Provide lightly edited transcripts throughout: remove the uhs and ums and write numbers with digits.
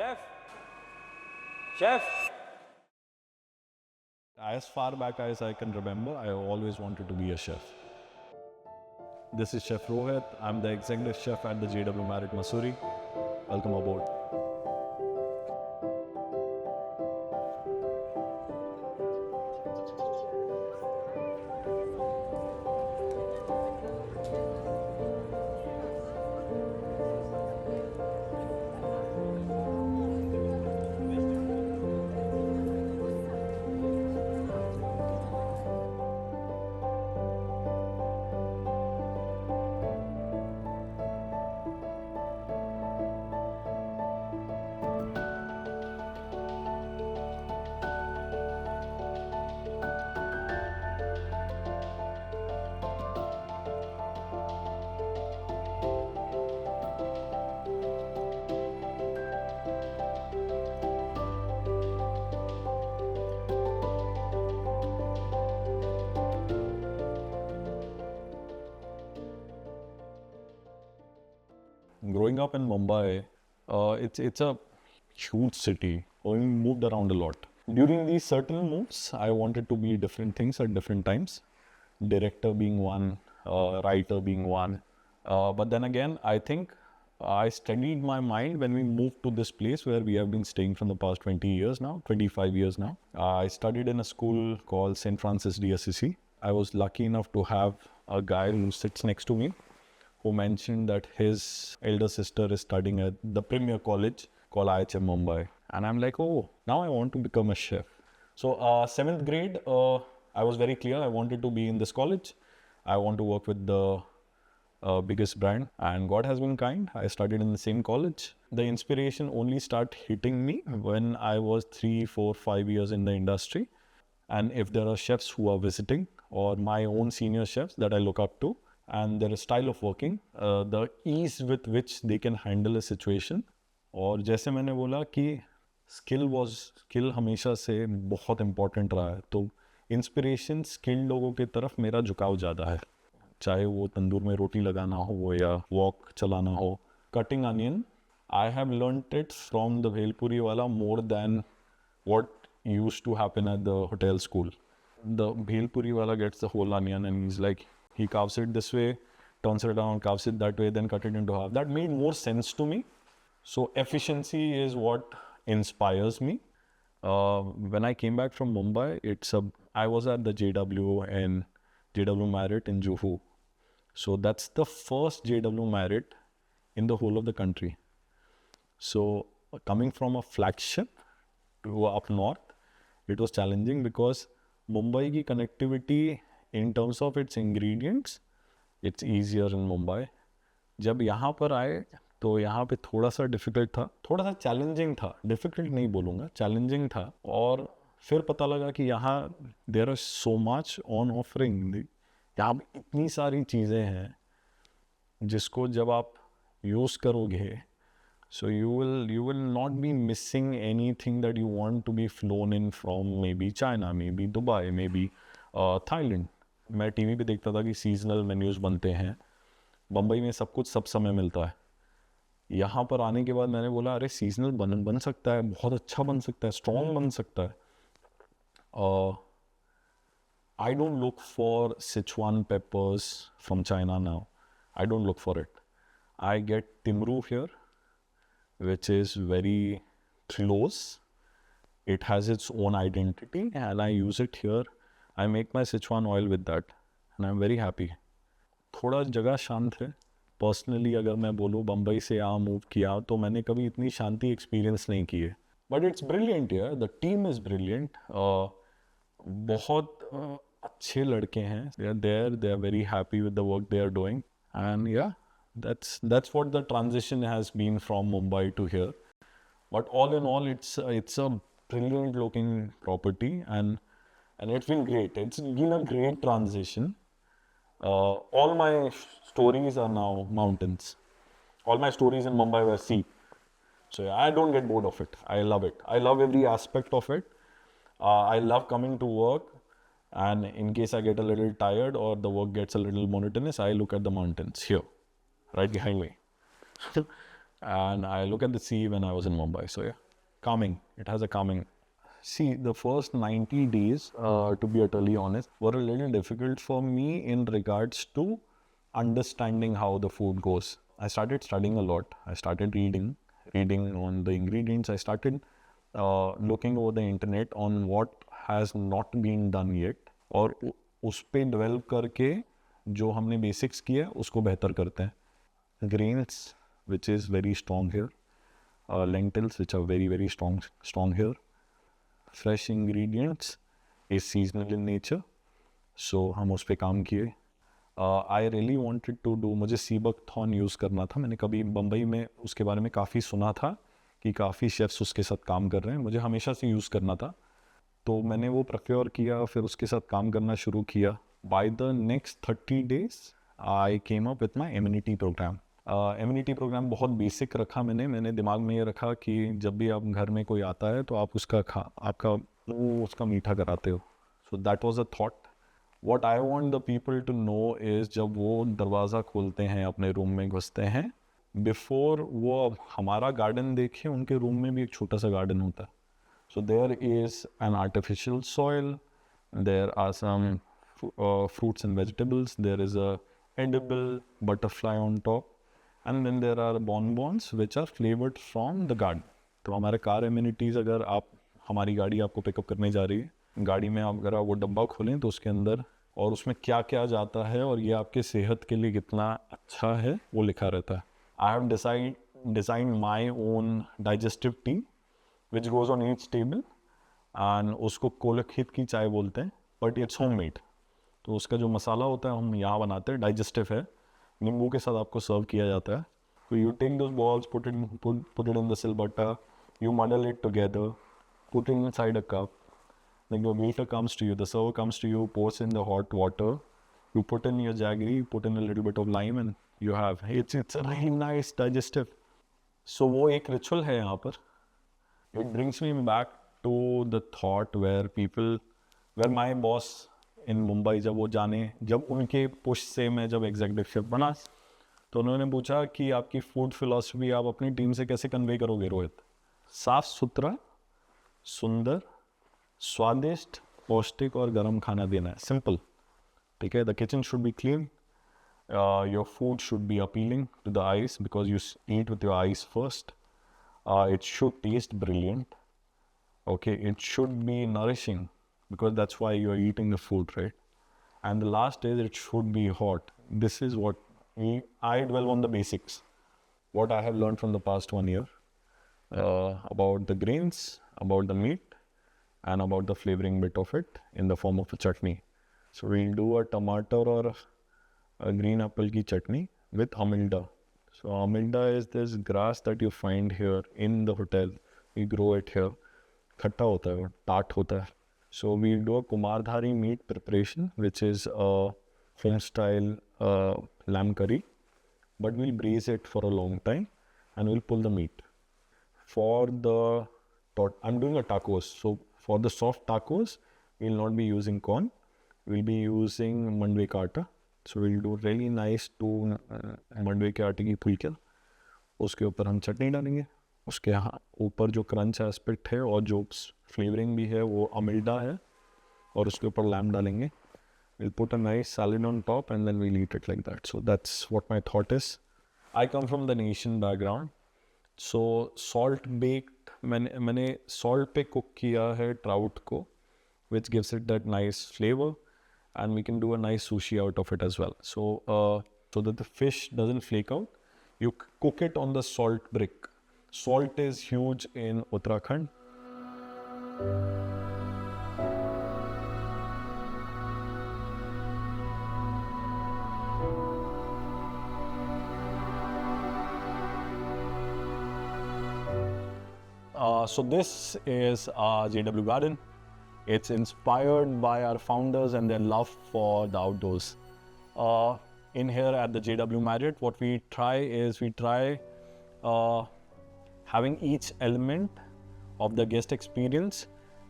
Chef, chef. As far back as I can remember, I always wanted to be a chef. This is Chef Rohit. I'm the executive chef at the JW Marriott Mussoorie. Welcome aboard. Growing up in Mumbai, it's a huge city. We moved around a lot. During these certain moves, I wanted to be different things at different times. Director being one, writer being one. But then again, I think I studied my mind when we moved to this place where we have been staying from the past 20 years now, 25 years now. I studied in a school called St. Francis DSCC. I was lucky enough to have a guy who sits next to me who mentioned that his elder sister is studying at the premier college called IHM Mumbai. And I'm like, oh, now I want to become a chef. So 7th grade, I was very clear I wanted to be in this college. I want to work with the biggest brand, and God has been kind. I studied in the same college. The inspiration only started hitting me when I was 3, 4, 5 years in the industry. And if there are chefs who are visiting or my own senior chefs that I look up to, and their style of working, the ease with which they can handle a situation. और जैसे मैंने बोला कि skill हमेशा से बहुत important रहा है, तो इंस्पिरेशन स्किल्ड लोगों की तरफ मेरा झुकाव ज़्यादा है, चाहे वो तंदूर में रोटी लगाना हो या वॉक चलाना हो. Cutting onion, I have learned it from the bhelpuri वाला more than what used to happen at the hotel school. The Bhelpuri wala gets the whole onion and he's like, he carves it this way, turns it around, carves it that way, then cut it into half. That made more sense to me. So efficiency is what inspires me. When I came back from Mumbai, I was at the JW and JW Marriott in Juhu. So that's the first JW Marriott in the whole of the country. So coming from a flagship to up north, it was challenging because Mumbai की connectivity in terms of its ingredients, it's easier in Mumbai. जब यहाँ पर आए तो यहाँ पे थोड़ा सा डिफ़िकल्ट था, थोड़ा सा चैलेंजिंग था, डिफ़िकल्ट नहीं बोलूँगा, चैलेंजिंग था. और फिर पता लगा कि यहाँ there are so much on offering, यहाँ पे इतनी सारी चीज़ें हैं जिसको जब आप यूज़ करोगे, so you will not be missing anything that you want to be flown in from maybe China, maybe Dubai, maybe Thailand. मैं टीवी पे देखता था कि सीजनल मेन्यूज़ बनते हैं, बम्बई में सब कुछ सब समय मिलता है. यहाँ पर आने के बाद मैंने बोला अरे सीजनल बन सकता है, बहुत अच्छा बन सकता है, स्ट्रॉन्ग बन सकता है. I don't look for Sichuan peppers from China now. I don't look for it. I get Timru here, which is very close. It has its own identity and I use it here. I make my Sichuan oil with that and I'm very happy. थोड़ा जगह शांत है. Personally अगर मैं बोलूँ बम्बई से यहाँ move किया तो मैंने कभी इतनी शांति एक्सपीरियंस नहीं की है. बट इट्स ब्रिलियंट यार, द टीम इज़ ब्रिलियंट. बहुत अच्छे लड़के हैं. They are very happy with the work they are doing and yeah that's what the transition has been from Mumbai to here. But all in all, it's a brilliant looking property and it's been great. It's been a great transition. All my stories are now mountains. All my stories in Mumbai were sea. So yeah, I don't get bored of it. I love it. I love every aspect of it. I love coming to work, and in case I get a little tired or the work gets a little monotonous, I look at the mountains here, right behind me. and I look at the sea when I was in Mumbai. So yeah, calming. It has a calming. See, the first 90 days, to be utterly honest, were a little difficult for me in regards to understanding how the food goes. I started studying a lot. I started reading on the ingredients. I started looking over the internet on what has not been done yet. और उस पे develop करके जो हमने basics किया उसको बेहतर करते हैं. Grains, which is very strong here. Lentils, which are very, very strong here. Fresh ingredients is seasonal in nature. So हम उस पर काम किए. I really wanted to do, मुझे सीबकथॉर्न यूज़ करना था. मैंने कभी बम्बई में उसके बारे में काफ़ी सुना था कि काफ़ी शेफ्स उसके साथ काम कर रहे हैं. मुझे हमेशा से यूज़ करना था, तो मैंने वो प्रोक्योर किया, फिर उसके साथ काम करना शुरू किया. By the next 30 days I came up with my immunity program. Immunity program बहुत बेसिक रखा मैंने दिमाग में ये रखा कि जब भी आप घर में कोई आता है तो आप उसका मीठा कराते हो. So that was a thought. What I want the people to know is, जब वो दरवाज़ा खोलते हैं, अपने रूम में घुसते हैं, बिफोर वो हमारा गार्डन देखें, उनके रूम में भी एक छोटा सा गार्डन होता है. So there is an artificial soil, there are some fruits and vegetables, there is a edible butterfly on top, and then there are bonbons which are flavored from the garden. तो हमारे car amenities, अगर आप, हमारी गाड़ी आपको pickup करने जा रही है, गाड़ी में आप अगर आप वो डब्बा खोलें तो उसके अंदर और उसमें क्या क्या जाता है और ये आपके सेहत के लिए कितना अच्छा है वो लिखा रहता है. I have design my own digestive T which goes on each table, and उसको कोलखित की चाय बोलते हैं, बट इट्स होम मेड. तो उसका जो मसाला होता है हम यहाँ बनाते हैं, डाइजेस्टिव है, नींबू के साथ आपको सर्व किया जाता है. तो you take those balls, put it in the silbatta, you muddle it together, put inside a cup, then your waiter comes to you, the server comes to you, pours in the hot water, you put in your jaggery, you put in a little bit of lime, and you have, it's a really nice digestive. So वो एक ritual है यहाँ पर. It brings me back to the thought where my boss in Mumbai, जब उनके push से मैं जब एग्जीक्यूटिव शेफ बना, तो उन्होंने पूछा कि आपकी फूड फिलॉसफी आप अपनी टीम से कैसे कन्वे करोगे रोहित. साफ सुथरा, सुंदर, स्वादिष्ट, पौष्टिक और गर्म खाना देना है. सिंपल, ठीक है. The kitchen should be clean, your food should be appealing to the eyes because you eat with your eyes first. It should taste brilliant. Okay, it should be nourishing because that's why you're eating the food, right? And the last is it should be hot. This is what I dwell on the basics. What I have learned from the past 1 year about the grains, about the meat, and about the flavoring bit of it in the form of a chutney. So we'll do a tomato or a green apple ki chutney with amilda. So amilda is this grass that you find here in the hotel. We grow it here. खट्टा होता है, tart होता है. So we do a kumardhari meat preparation, which is a home style lamb curry, but we'll braise it for a long time and we'll pull the meat. I'm doing a tacos. So for the soft tacos, we'll not be using corn. We'll be using mandwe ka atta. So we'll do really nice to मंडवे के आटे की फुलकियाँ. उसके ऊपर हम चटनी डालेंगे, उसके ऊपर जो क्रंच एस्पेक्ट है और जो फ्लेवरिंग भी है वो अमिल्डा है, और उसके ऊपर लैम डालेंगे. We'll put a nice salad on top and then we'll eat it like that. So that's what my thought is. I come from the Asian background. So salt baked, मैंने salt पे cook किया है trout को, which gives it that nice flavor. And we can do a nice sushi out of it as well. So so that the fish doesn't flake out, you cook it on the salt brick. Salt is huge in Uttarakhand. So this is JW Garden. It's inspired by our founders and their love for the outdoors. In here at the JW Marriott, what we try having each element of the guest experience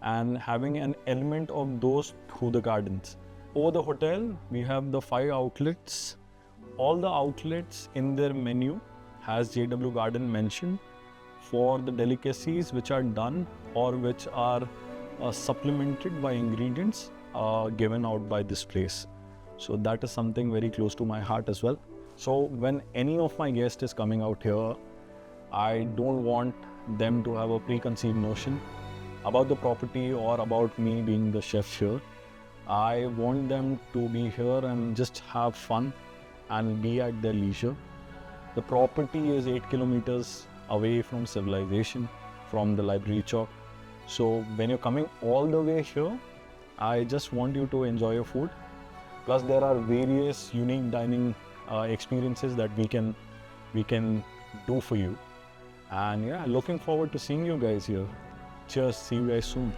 and having an element of those through the gardens. Over the hotel, we have the 5 outlets. All the outlets in their menu as JW Garden mentioned, for the delicacies which are done or which are supplemented by ingredients given out by this place. So that is something very close to my heart as well. So when any of my guest is coming out here, I don't want them to have a preconceived notion about the property or about me being the chef here. I want them to be here and just have fun and be at their leisure. The property is 8 kilometers away from civilization, from the library chalk. So when you're coming all the way here, I just want you to enjoy your food. Plus there are various unique dining experiences that we can do for you. And yeah, looking forward to seeing you guys here. Cheers, see you guys soon.